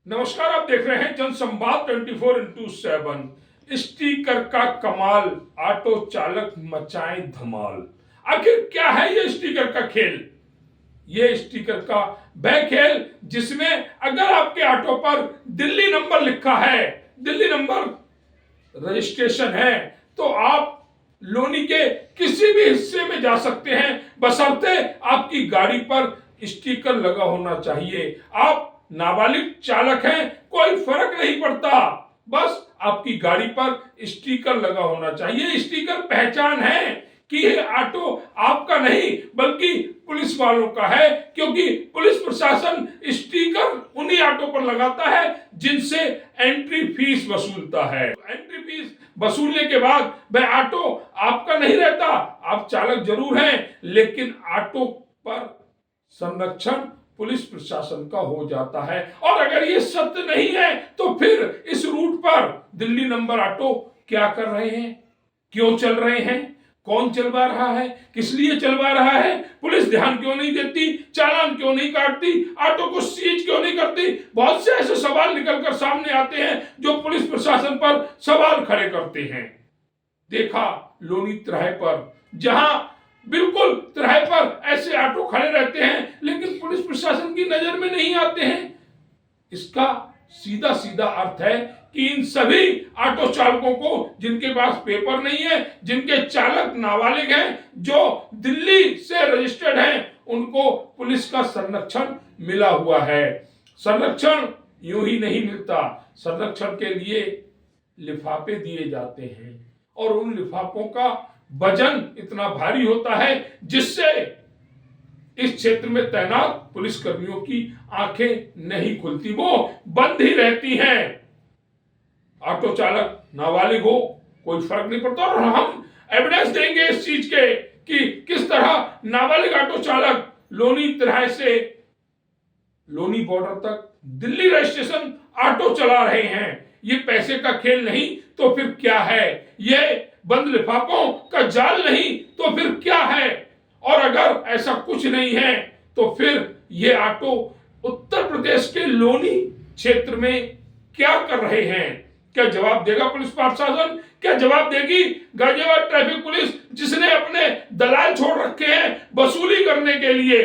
नमस्कार, आप देख रहे हैं जनसंवाद 24x7। स्टिकर का कमाल, ऑटो चालक मचाए धमाल। आखिर क्या है ये स्टिकर का खेल? ये स्टिकर का वह खेल जिसमें अगर आपके ऑटो पर दिल्ली नंबर लिखा है, दिल्ली नंबर रजिस्ट्रेशन है, तो आप लोनी के किसी भी हिस्से में जा सकते हैं, बशर्ते आपकी गाड़ी पर स्टिकर लगा होना चाहिए। आप नाबालिग चालक हैं, कोई फर्क नहीं पड़ता, बस आपकी गाड़ी पर स्टिकर लगा होना चाहिए। स्टिकर पहचान है कि ये ऑटो आपका नहीं बल्कि पुलिस वालों का है, क्योंकि पुलिस प्रशासन स्टिकर उन्हीं ऑटो पर लगाता है जिनसे एंट्री फीस वसूलता है। एंट्री फीस वसूलने के बाद वह ऑटो आपका नहीं रहता। आप चालक जरूर हैं, लेकिन ऑटो पर संरक्षण पुलिस प्रशासन का हो जाता है। और अगर ये सत्य नहीं है तो फिर इस रूट पर दिल्ली नंबर ऑटो क्या कर रहे हैं, क्यों चल रहे हैं, कौन चलवा रहा है, किस लिए चलवा रहा है, पुलिस ध्यान क्यों नहीं देती, चालान क्यों नहीं काटती, ऑटो को सीज क्यों नहीं करती? बहुत से ऐसे सवाल निकलकर सामने आते हैं जो पुलिस प्रशासन पर सवाल खड़े करते हैं। देखा लोनी तिराहे पर, जहां बिल्कुल तिराहे पर ऐसे ऑटो खड़े रहते हैं लेकिन पुलिस प्रशासन की नजर में नहीं आते हैं। इसका सीधा सीधा अर्थ है कि इन सभी ऑटो चालकों को, जिनके पास पेपर नहीं है, जिनके चालक नाबालिग हैं, जो दिल्ली से रजिस्टर्ड हैं, उनको पुलिस का संरक्षण मिला हुआ है। संरक्षण यूं ही नहीं मिलता, संरक्षण के लिए लिफाफे दिए जाते हैं और उन लिफाफों का वजन इतना भारी होता है जिससे इस क्षेत्र में तैनात पुलिस कर्मियों की आंखें नहीं खुलती, वो बंद ही रहती हैं। ऑटो चालक नाबालिग हो कोई फर्क नहीं पड़ता, और हम एविडेंस देंगे इस चीज के कि किस तरह नाबालिग ऑटो चालक लोनी तिराहे से लोनी बॉर्डर तक दिल्ली रजिस्ट्रेशन ऑटो चला रहे हैं। ये पैसे का खेल नहीं तो फिर क्या है? ये बंद लिफाफों का जाल नहीं तो फिर क्या है? और अगर ऐसा कुछ नहीं है तो फिर ये ऑटो उत्तर प्रदेश के लोनी क्षेत्र में क्या कर रहे हैं? क्या जवाब देगा पुलिस प्रशासन? क्या जवाब देगी गाजियाबाद ट्रैफिक पुलिस, जिसने अपने दलाल छोड़ रखे हैं वसूली करने के लिए?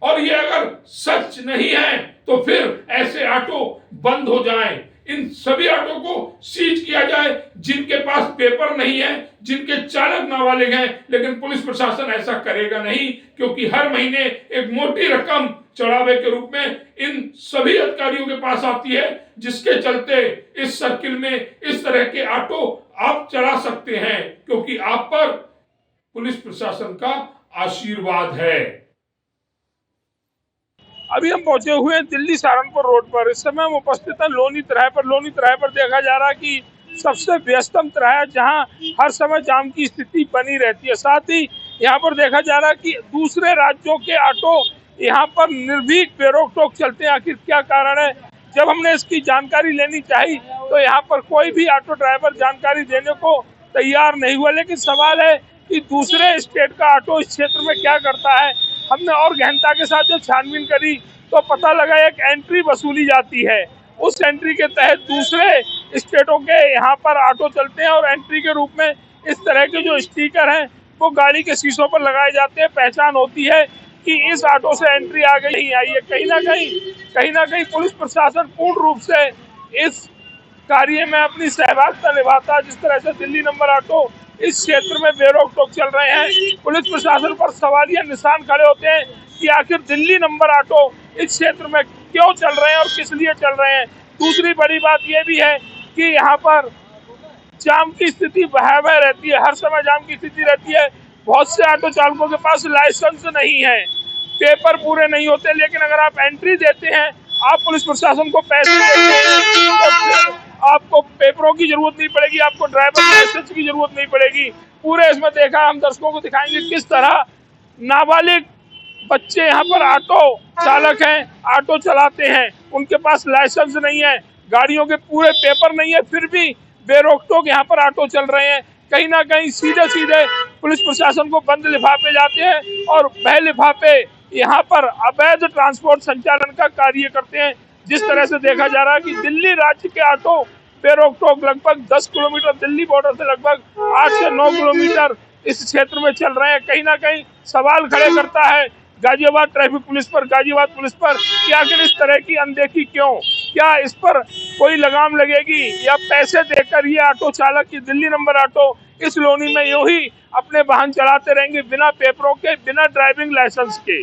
और ये अगर सच नहीं है तो फिर ऐसे ऑटो बंद हो जाएं, इन सभी ऑटो को सीज किया जाए जिनके पास पेपर नहीं है, जिनके चालक नाबालिग हैं। लेकिन पुलिस प्रशासन ऐसा करेगा नहीं, क्योंकि हर महीने एक मोटी रकम चढ़ावे के रूप में इन सभी अधिकारियों के पास आती है, जिसके चलते इस सर्किल में इस तरह के ऑटो आप चला सकते हैं, क्योंकि आप पर पुलिस प्रशासन का आशीर्वाद है। अभी हम पहुंचे हुए हैं दिल्ली सहारनपुर रोड पर। इस समय हम उपस्थित हैं लोनी तिराहे पर। लोनी तिराहे पर देखा जा रहा है कि सबसे व्यस्तम तिराहा है, जहां हर समय जाम की स्थिति बनी रहती है। साथ ही यहां पर देखा जा रहा है कि दूसरे राज्यों के ऑटो यहां पर निर्भीक बेरोक टोक चलते हैं। आखिर क्या कारण है? जब हमने इसकी जानकारी लेनी चाहिए तो यहाँ पर कोई भी ऑटो ड्राइवर जानकारी देने को तैयार नहीं हुआ। लेकिन सवाल है कि दूसरे स्टेट का ऑटो इस क्षेत्र में क्या करता है। हमने और गहनता के साथ जब छानबीन करी तो पता लगा एक एंट्री वसूली जाती है। उस एंट्री के तहत दूसरे स्टेटों के यहाँ पर ऑटो चलते हैं और एंट्री के रूप में इस तरह के जो स्टिकर हैं वो गाड़ी के शीशों पर लगाए जाते हैं। पहचान होती है कि इस ऑटो से एंट्री आ गई नहीं आई है। कहीं ना कहीं पुलिस प्रशासन पूर्ण रूप से इस कार्य में अपनी सहभागिता निभाता है। जिस तरह से दिल्ली नंबर ऑटो इस क्षेत्र में बेरोक टोक चल रहे हैं, पुलिस प्रशासन पर सवालिया निशान खड़े होते हैं कि आखिर दिल्ली नंबर ऑटो इस क्षेत्र में क्यों चल रहे हैं और किस लिए चल रहे हैं। दूसरी बड़ी बात यह भी है कि यहाँ पर जाम की स्थिति भयावह रहती है, हर समय जाम की स्थिति रहती है। बहुत से ऑटो चालकों के पास लाइसेंस नहीं है, पेपर पूरे नहीं होते, लेकिन अगर आप एंट्री देते हैं, आप पुलिस प्रशासन को पैसे देते हैं, तो आपको पेपरों की जरूरत नहीं पड़ेगी, आपको ड्राइवर लाइसेंस की जरूरत नहीं पड़ेगी। पूरे इसमें देखा, हम दर्शकों को दिखाएंगे किस तरह नाबालिग बच्चे यहाँ पर ऑटो चालक हैं, ऑटो चलाते हैं, उनके पास लाइसेंस नहीं है, गाड़ियों के पूरे पेपर नहीं है, फिर भी बेरोक टोक यहाँ पर ऑटो चल रहे हैं। कहीं ना कहीं सीधे सीधे पुलिस प्रशासन को बंद लिफाफे जाते हैं और वह लिफाफे यहाँ पर अवैध ट्रांसपोर्ट संचालन का कार्य करते हैं। जिस तरह से देखा जा रहा है कि दिल्ली राज्य के ऑटो बेरोक टोक लगभग 10 किलोमीटर दिल्ली बॉर्डर से लगभग 8 से 9 किलोमीटर इस क्षेत्र में चल रहे हैं, कहीं ना कहीं सवाल खड़े करता है गाजियाबाद ट्रैफिक पुलिस पर, गाजियाबाद पुलिस पर कि आखिर इस तरह की अनदेखी क्यों? क्या इस पर कोई लगाम लगेगी या पैसे देकर ये ऑटो चालक, ये दिल्ली नंबर ऑटो इस लोनी में यूं ही अपने वाहन चलाते रहेंगे बिना पेपरों के, बिना ड्राइविंग लाइसेंस के?